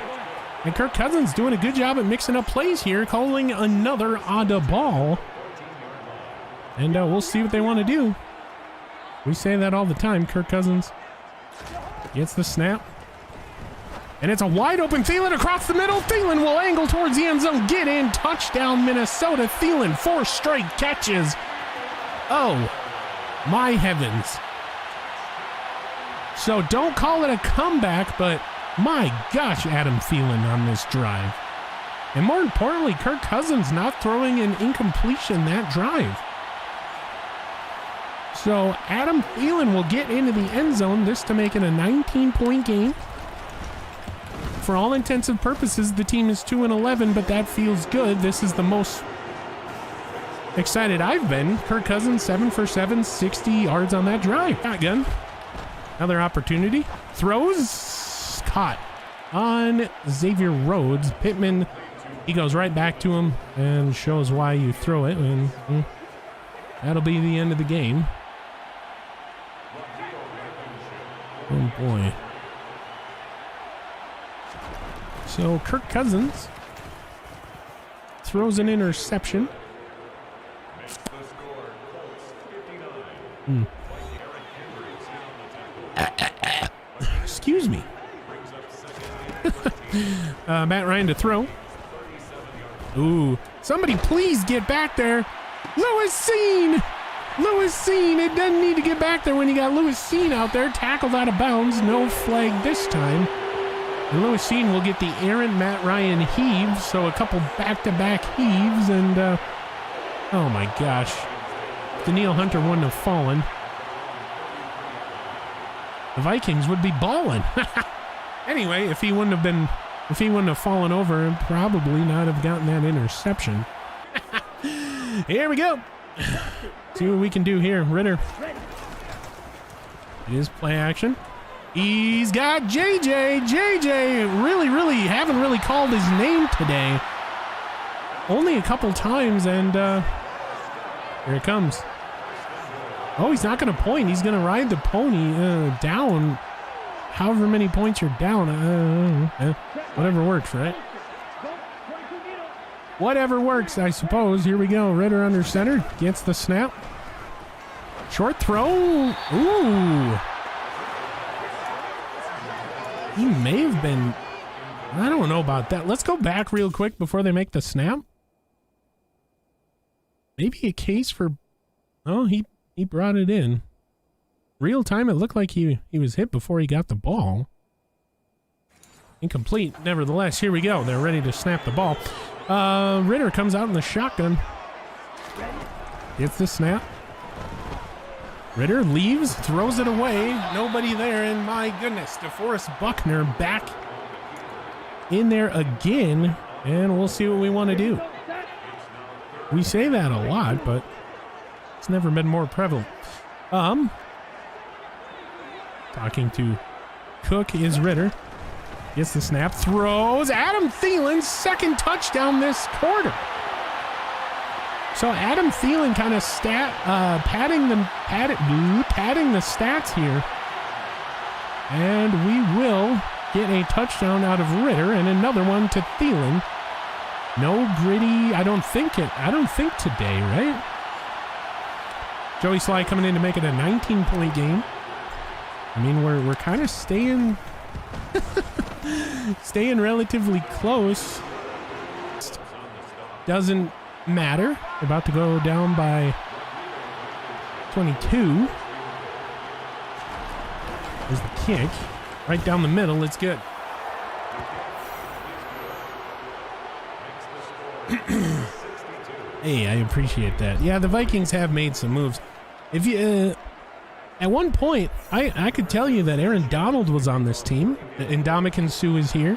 And Kirk Cousins doing a good job at mixing up plays here, calling another odd ball. And we'll see what they want to do. We say that all the time. Kirk Cousins gets the snap. And it's a wide open Thielen across the middle. Thielen will angle towards the end zone. Get in. Touchdown, Minnesota. Thielen, 4 straight catches. Oh, my heavens. So don't call it a comeback, but my gosh, Adam Thielen on this drive. And more importantly, Kirk Cousins not throwing an incompletion that drive. So Adam Thielen will get into the end zone, this to make it a 19-point game. For all intents and purposes, the team is 2-11, but that feels good. This is the most excited I've been. Kirk Cousins, 7 for 7, 60 yards on that drive. Shotgun. Another opportunity. Throws. Caught on Xavier Rhodes. Pittman, he goes right back to him and shows why you throw it. And that'll be the end of the game. Oh boy. So Kirk Cousins throws an interception. Excuse me. Matt Ryan to throw. Ooh, somebody please get back there. Lewis Seen. Lewis Seen. It doesn't need to get back there when you got Lewis Seen out there. Tackled out of bounds. No flag this time. And Lewis Seen will get the errant Matt Ryan heave. So a couple back-to-back heaves. And, oh my gosh. Daniil Hunter wouldn't have fallen. The Vikings would be balling. Anyway, if he wouldn't have fallen over, and probably not have gotten that interception. Here we go. See what we can do here. Ritter. It is play action. He's got JJ. JJ really haven't really called his name today. Only a couple times, and here it comes. Oh, he's not going to point. He's going to ride the pony down. However many points you're down. Whatever works, right? Whatever works, I suppose. Here we go. Ritter under center. Gets the snap. Short throw. Ooh. He may have been... I don't know about that. Let's go back real quick before they make the snap. Maybe a case for... Oh, he brought it in. Real time, it looked like he was hit before he got the ball. Incomplete. Nevertheless, here we go. They're ready to snap the ball. Ritter comes out in the shotgun. Gets the snap. Ritter leaves, throws it away. Nobody there, and my goodness, DeForest Buckner back in there again, and we'll see what we want to do. We say that a lot, but it's never been more prevalent. Talking to Cook is Ritter. Gets the snap, throws. Adam Thielen's second touchdown this quarter. So Adam Thielen kind of padding the stats here. And we will get a touchdown out of Ritter and another one to Thielen. No gritty. I don't think today, right? Joey Sly coming in to make it a 19-point game. I mean, we're kind of staying staying relatively close. Doesn't matter. About to go down by 22. There's the kick. Right down the middle. It's good. Hey, I appreciate that. Yeah, the Vikings have made some moves. If you at one point, I could tell you that Aaron Donald was on this team. Ndamukong Suh is here.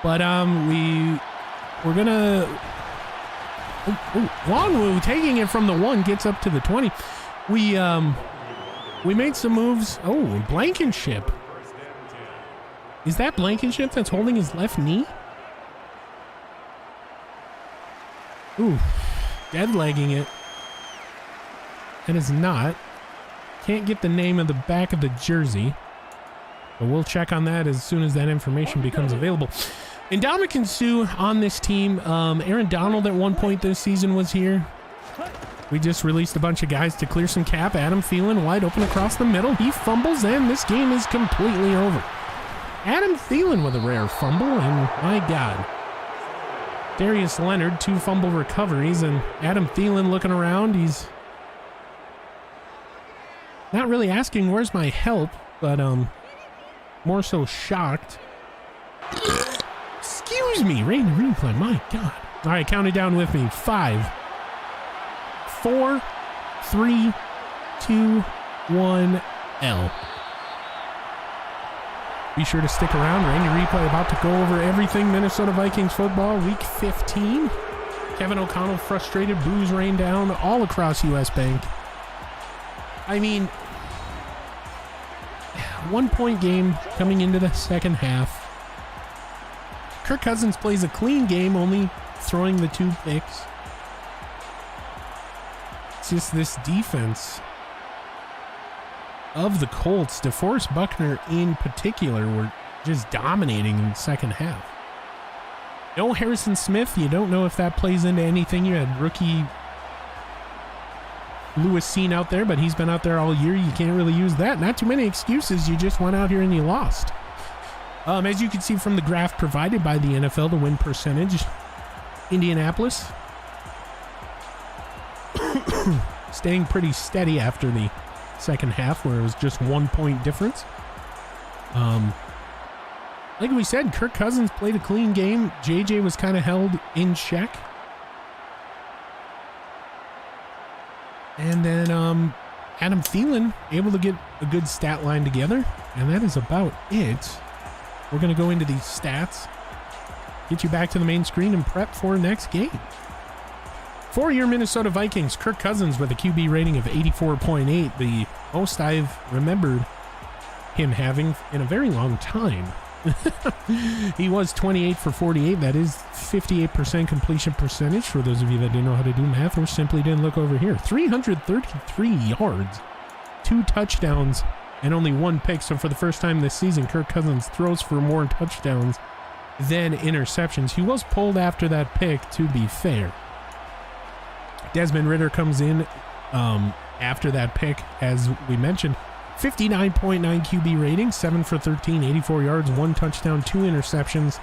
But we're gonna Longwu taking it from the 1 gets up to the 20. We made some moves. Oh, Blankenship. Is that Blankenship that's holding his left knee? Ooh, dead legging it. That is not. Can't get the name of the back of the jersey. But we'll check on that as soon as that information becomes available. Ndamukong Suh on this team. Aaron Donald at one point this season was here. We just released a bunch of guys to clear some cap. Adam Thielen wide open across the middle. He fumbles and this game is completely over. Adam Thielen with a rare fumble, and my God. Darius Leonard, 2 fumble recoveries, and Adam Thielen looking around. He's not really asking where's my help, but more so shocked. Excuse me, rain replay, my God. All right, count it down with me. 5, 4, 3, 2, 1, L. Be sure to stick around. Randy Replay about to go over everything Minnesota Vikings football, week 15. Kevin O'Connell frustrated, boos rain down all across US Bank. I mean, 1-point game coming into the second half. Kirk Cousins plays a clean game, only throwing the 2 picks. It's just this defense of the Colts, DeForest Buckner in particular, were just dominating in the second half. No Harrison Smith. You don't know if that plays into anything. You had rookie Lewis Seen out there, but he's been out there all year. You can't really use that. Not too many excuses. You just went out here and you lost. As you can see from the graph provided by the NFL, the win percentage, Indianapolis staying pretty steady after the second half, where it was just 1-point difference. Like we said, Kirk Cousins played a clean game. JJ was kind of held in check. And then Adam Thielen able to get a good stat line together. And that is about it. We're going to go into these stats, get you back to the main screen, and prep for next game. For your Minnesota Vikings, Kirk Cousins with a QB rating of 84.8, the most I've remembered him having in a very long time. He was 28 for 48. That is 58% completion percentage for those of you that didn't know how to do math or simply didn't look over here. 333 yards, 2 touchdowns, and only 1 pick. So for the first time this season, Kirk Cousins throws for more touchdowns than interceptions. He was pulled after that pick, to be fair. Desmond Ridder comes in after that pick, as we mentioned. 59.9 QB rating, 7 for 13, 84 yards, 1 touchdown, 2 interceptions.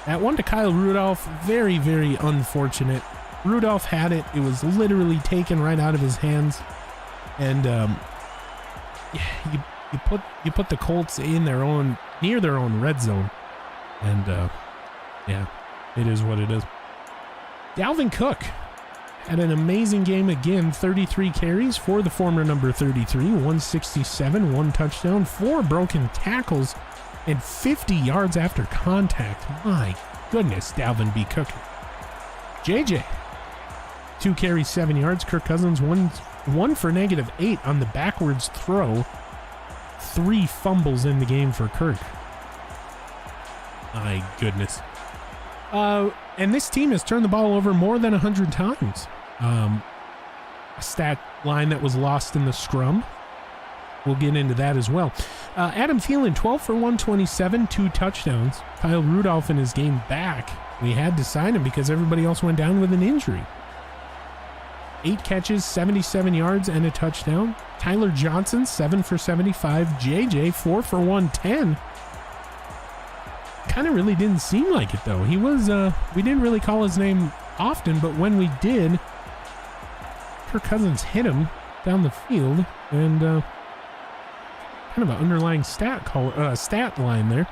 That one to Kyle Rudolph, very, very unfortunate. Rudolph had it. It was literally taken right out of his hands. And you put the Colts in near their own red zone. And yeah, it is what it is. Dalvin Cook had an amazing game again. 33 carries for the former number 33, 167, 1 touchdown, 4 broken tackles, and 50 yards after contact. My goodness, Dalvin B. cooking. JJ, 2 carries, 7 yards. Kirk Cousins, one for -8 on the backwards throw. 3 fumbles in the game for Kirk. My goodness. And this team has turned the ball over more than 100 times. A stat line that was lost in the scrum. We'll get into that as well. Adam Thielen, 12 for 127, 2 touchdowns. Kyle Rudolph in his game back We had to sign him because everybody else went down with an injury. 8 catches, 77 yards, and a touchdown. Tyler Johnson, 7 for 75. JJ, 4 for 110. Kind of really didn't seem like it, though. He was, we didn't really call his name often, but when we did, Kirk Cousins hit him down the field, and kind of an underlying stat line there.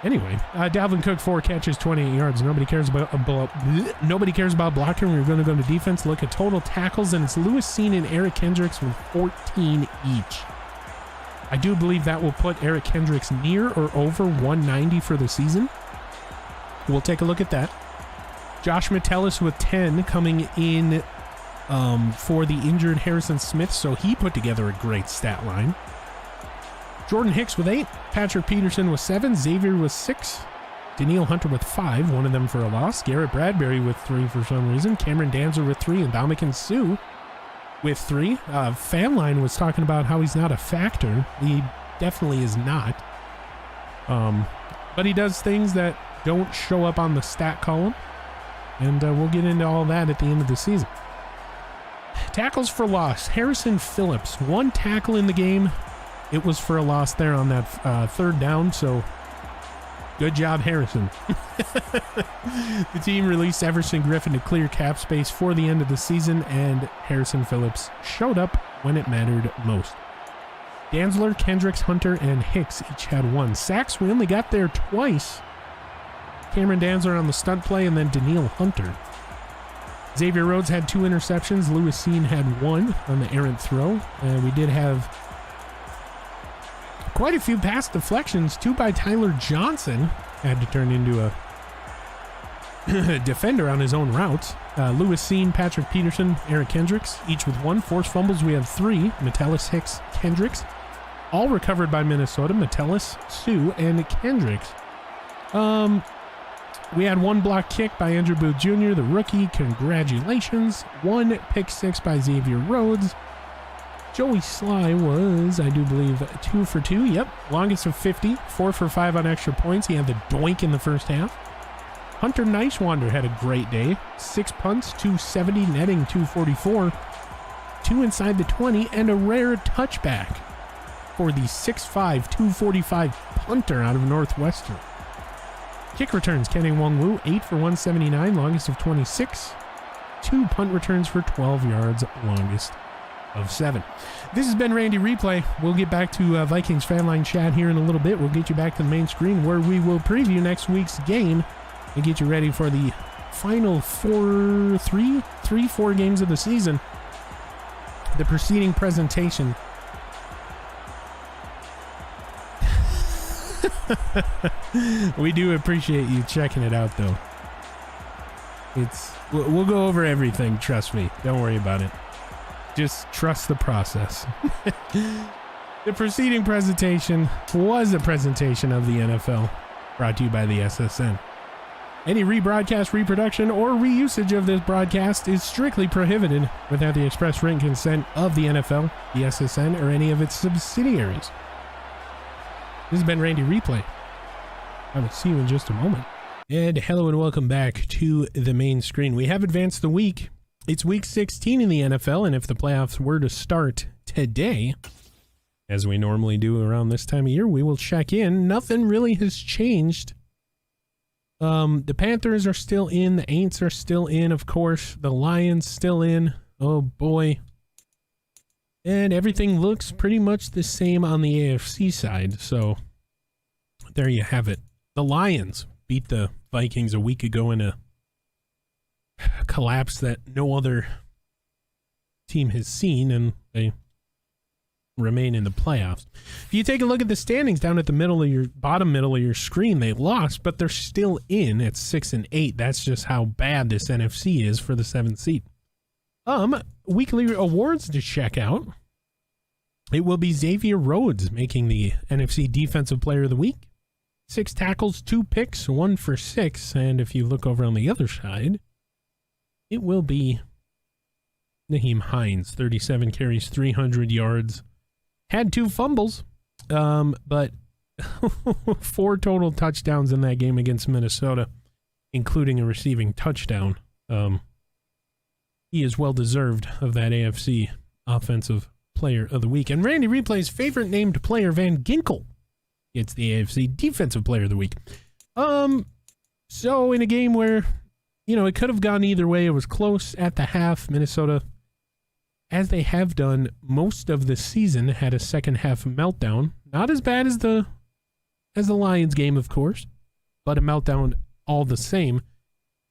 Anyway, Dalvin Cook, 4 catches, 28 yards. Nobody cares about blocking. We're going to go to defense. Look at total tackles, and it's Lewis Cine and Eric Kendricks with 14 each. I do believe that will put Eric Kendricks near or over 190 for the season. We'll take a look at that. Josh Metellus with 10 coming in for the injured Harrison Smith, so he put together a great stat line. Jordan Hicks with 8, Patrick Peterson with 7, Xavier with 6, Daniil Hunter with 5, one of them for a loss, Garrett Bradbury with 3 for some reason, Cameron Danzer with 3, and Dominican Sue with 3. Fanline was talking about how he's not a factor. He definitely is not. But he does things that don't show up on the stat column, and we'll get into all that at the end of the season. Tackles for loss. Harrison Phillips, 1 tackle in the game. It was for a loss there on that 3rd down, so good job, Harrison. The team released Everson Griffin to clear cap space for the end of the season, and Harrison Phillips showed up when it mattered most. Dantzler, Kendricks, Hunter, and Hicks each had 1. Sacks, we only got there twice. Cameron Dantzler on the stunt play, and then Daniil Hunter. Xavier Rhodes had 2 interceptions. Lewis Cine had 1 on the errant throw. And we did have quite a few pass deflections, 2 by Tyler Johnson. Had to turn into a defender on his own routes. Lewis Cine, Patrick Peterson, Eric Kendricks, each with 1. Forced fumbles, we have 3. Metellus, Hicks, Kendricks. All recovered by Minnesota. Metellus, Sue, and Kendricks. We had 1 block kick by Andrew Booth Jr., the rookie. Congratulations. 1 pick 6 by Xavier Rhodes. Joey Sly was, I do believe, 2 for 2. Yep. Longest of 50. 4 for 5 on extra points. He had the doink in the first half. Hunter Nicewander had a great day. 6 punts, 270, netting 244. 2 inside the 20, and a rare touchback for the 6'5", 245 punter out of Northwestern. Kick returns, Kenny Wong-Woo, 8 for 179, longest of 26. 2 punt returns for 12 yards, longest of 7. This has been Randy Replay. We'll get back to Vikings Fanline chat here in a little bit. We'll get you back to the main screen where we will preview next week's game and get you ready for the final 4 games of the season. The preceding presentation. We do appreciate you checking it out, though. We'll go over everything, trust me. Don't worry about it. Just trust the process. The preceding presentation was a presentation of the NFL, brought to you by the SSN. Any rebroadcast, reproduction, or reusage of this broadcast is strictly prohibited without the express written consent of the NFL, the SSN, or any of its subsidiaries. This has been Randy Replay. I will see you in just a moment. And hello and welcome back to the main screen. We have advanced the week. It's week 16 in the NFL, and if the playoffs were to start today, as we normally do around this time of year, we will check in. Nothing really has changed. The Panthers are still in. The Aints are still in, of course. The Lions still in. Oh, boy. And everything looks pretty much the same on the AFC side. So there you have it. The Lions beat the Vikings a week ago in a collapse that no other team has seen, and they remain in the playoffs. If you take a look at the standings down at the bottom middle of your screen, they lost, but they're still in at 6 and 8. That's just how bad this NFC is for the 7th seed. Weekly awards to check out. It will be Xavier Rhodes making the NFC Defensive Player of the Week. 6 tackles, 2 picks, 1 for 6. And if you look over on the other side, it will be Nyheim Hines, 37 carries, 300 yards. Had 2 fumbles, but 4 total touchdowns in that game against Minnesota. including a receiving touchdown. He is well deserved of that AFC Offensive Player of the Week. And Randy Replay's favorite named player, Van Ginkel, gets the AFC Defensive Player of the Week. So in a game where, you know, it could have gone either way, it was close at the half. Minnesota, as they have done most of the season, had a second half meltdown. Not as bad as the Lions game, of course, but a meltdown all the same.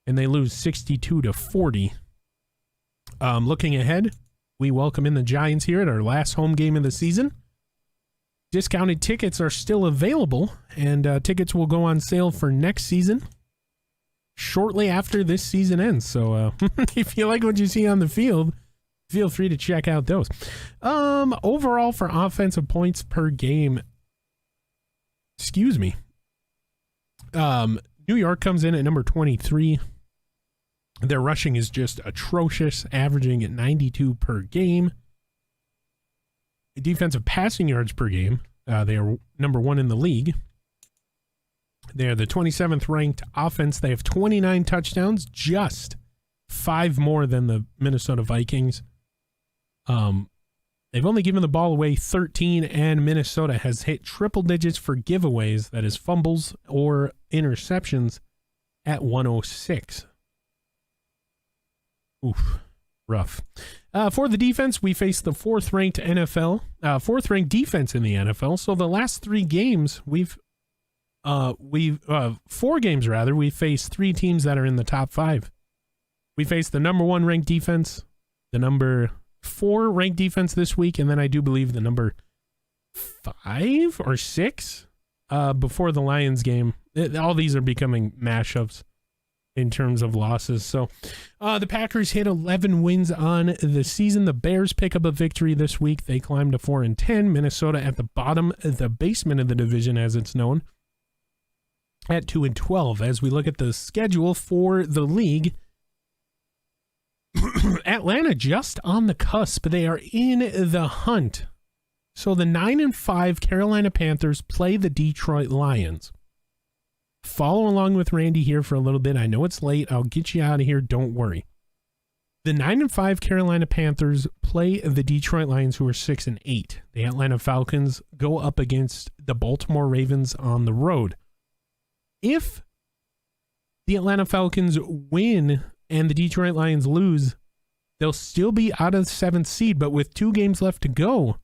And they lose 62-40. Looking ahead, we welcome in the Giants here at our last home game of the season. Discounted tickets are still available, and tickets will go on sale for next season shortly after this season ends. So if you like what you see on the field, feel free to check out those. Overall, for offensive points per game, New York comes in at number 23. Their rushing is just atrocious, averaging at 92 per game. Defensive passing yards per game, they are number 1 in the league. They are the 27th ranked offense. They have 29 touchdowns, just 5 more than the Minnesota Vikings. They've only given the ball away 13, and Minnesota has hit triple digits for giveaways, that is fumbles or interceptions, at 106. Oof, rough. For the defense, we face the 4th-ranked defense in the NFL. So the last 3 games, we've 4 games rather, we faced 3 teams that are in the top 5. We faced the number 1 ranked defense, the number 4 ranked defense this week, and then I do believe the number 5 or 6 before the Lions game. All these are becoming mashups in terms of losses. So the Packers hit 11 wins on the season. The Bears pick up a victory this week. They climb to 4-10. Minnesota at the bottom, the basement of the division as it's known, at 2-12. As we look at the schedule for the league, Atlanta just on the cusp. They are in the hunt. So the 9-5 Carolina Panthers play the Detroit Lions. Follow along with Randy here for a little bit. I know it's late. I'll get you out of here. Don't worry. The 9-5 Carolina Panthers play the Detroit Lions, who are 6-8. The Atlanta Falcons go up against the Baltimore Ravens on the road. If the Atlanta Falcons win and the Detroit Lions lose, they'll still be out of the 7th seed, but with 2 games left to go,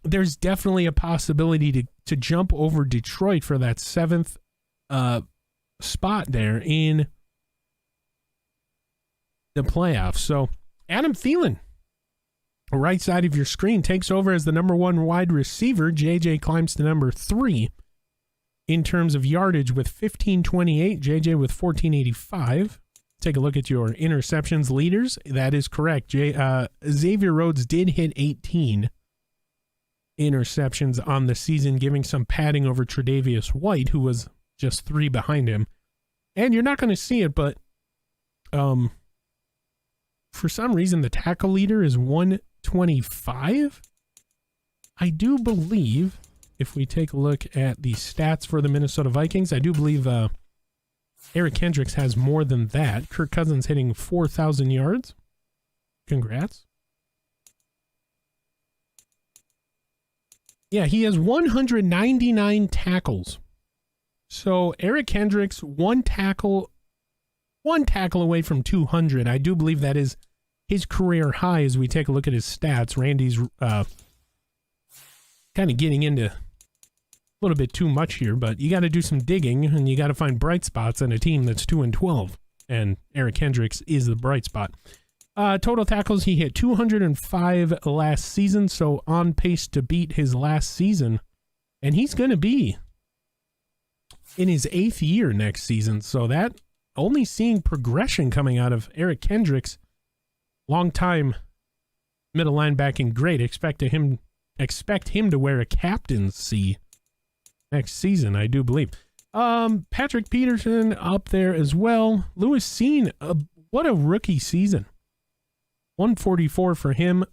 there's definitely a possibility to jump over Detroit for that 7th spot there in the playoffs. So Adam Thielen, right side of your screen, takes over as the number 1 wide receiver. JJ climbs to number 3 in terms of yardage with 1528, JJ with 1485. Take a look at your interceptions leaders. That is correct. Xavier Rhodes did hit 18 interceptions on the season, giving some padding over Tre'Davious White, who was just 3 behind him. And you're not going to see it, but for some reason the tackle leader is 125. I do believe, if we take a look at the stats for the Minnesota Vikings, I do believe Eric Kendricks has more than that. Kirk Cousins hitting 4,000 yards. Congrats. Yeah, he has 199 tackles. So Eric Kendricks, one tackle away from 200. I do believe that is his career high as we take a look at his stats. Randy's kind of getting into a little bit too much here, but you got to do some digging and you got to find bright spots in a team that's 2-12. And Eric Kendricks is the bright spot. Total tackles, he hit 205 last season, so on pace to beat his last season. And he's going to be in his 8th year next season. So that, only seeing progression coming out of Eric Kendricks, long time middle linebacking great. Expect him to wear a captaincy next season, I do believe. Patrick Peterson up there as well. Lewis Cine, what a rookie season. 144 for him.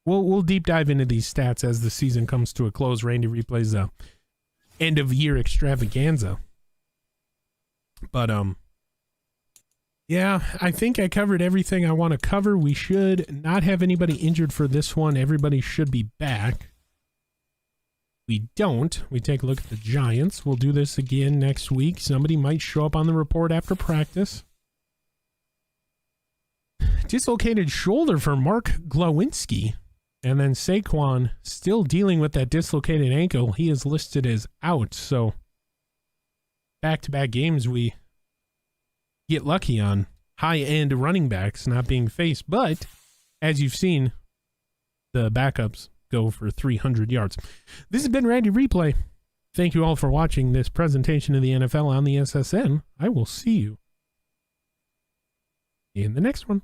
We'll deep dive into these stats as the season comes to a close. Randy replays the end of year extravaganza. But Yeah, I think I covered everything I want to cover. We should not have anybody injured for this one. Everybody should be back. We don't. We take a look at the Giants. We'll do this again next week. Somebody might show up on the report after practice. Dislocated shoulder for Mark Glowinski. And then Saquon still dealing with that dislocated ankle. He is listed as out. So back-to-back games we get lucky on high-end running backs not being faced. But as you've seen, the backups go for 300 yards. This has been Randy Replay. Thank you all for watching this presentation of the NFL on the SSN. I will see you in the next one.